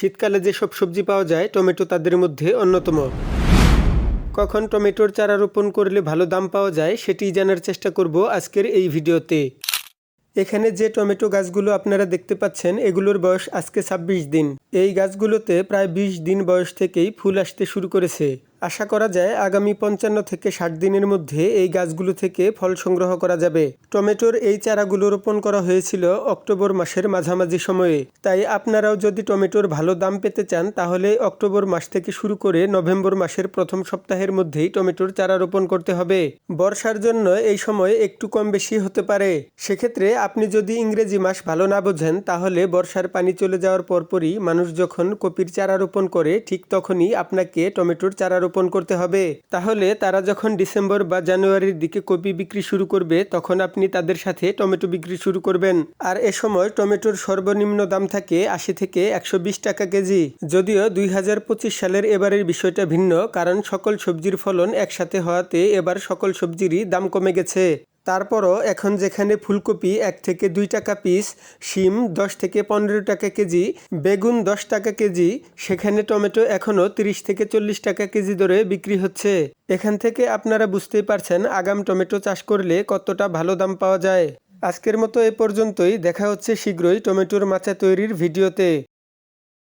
শীতকালে যেসব সবজি পাওয়া যায় টমেটো তাদের মধ্যে অন্যতম। কখন টমেটোর চারা রোপণ করলে ভালো দাম পাওয়া যায় সেটি জানার চেষ্টা করব আজকের এই ভিডিওতে। এখানে যে টমেটো গাছগুলো আপনারা দেখতে পাচ্ছেন এগুলোর বয়স আজকে 26 দিন। এই গাছগুলোতে প্রায় 20 দিন বয়স থেকেই ফুল আসতে শুরু করেছে। আশা করা যায় আগামী 55 থেকে 60 দিনের মধ্যে এই গাছগুলো থেকে ফল সংগ্রহ করা যাবে। টমেটোর এই চারাগুলো রোপণ করা হয়েছিল অক্টোবর মাসের মাঝামাঝি সময়ে। তাই আপনারাও যদি টমেটোর ভালো দাম পেতে চান তাহলে অক্টোবর মাস থেকে শুরু করে নভেম্বর মাসের প্রথম সপ্তাহের মধ্যেই টমেটোর চারা রোপণ করতে হবে। বর্ষার জন্য এই সময় একটু কম বেশি হতে পারে। সেক্ষেত্রে আপনি যদি ইংরেজি মাস ভালো না বোঝেন তাহলে বর্ষার পানি চলে যাওয়ার পরপরই মানুষ যখন কপির চারা রোপণ করে ঠিক তখনই আপনাকে টমেটোর চারা রোপণ করতে হবে। তাহলে তারা যখন ডিসেম্বর বা জানুয়ারির দিকে কপি বিক্রি শুরু করবে তখন আপনি তাদের সাথে টমেটো বিক্রি শুরু করবেন। আর এ সময় টমেটোর সর্বনিম্ন দাম থাকে 80 থেকে 120 টাকা কেজি। যদিও 2025 সালের এবারের বিষয়টা ভিন্ন, কারণ সকল সবজির ফলন একসাথে হওয়াতে এবার সকল সবজিরই দাম কমে গেছে। তারপরও এখন যেখানে ফুলকপি 1 থেকে 2 টাকা পিস, শিম 10 থেকে 15 টাকা কেজি, বেগুন 10 টাকা কেজি, সেখানে টমেটো এখনও 30 থেকে 40 টাকা কেজি দরে বিক্রি হচ্ছে। এখান থেকে আপনারা বুঝতেই পারছেন আগাম টমেটো চাষ করলে কতটা ভালো দাম পাওয়া যায়। আজকের মতো এ পর্যন্তই, দেখা হচ্ছে শীঘ্রই টমেটোর মাচা তৈরির ভিডিওতে।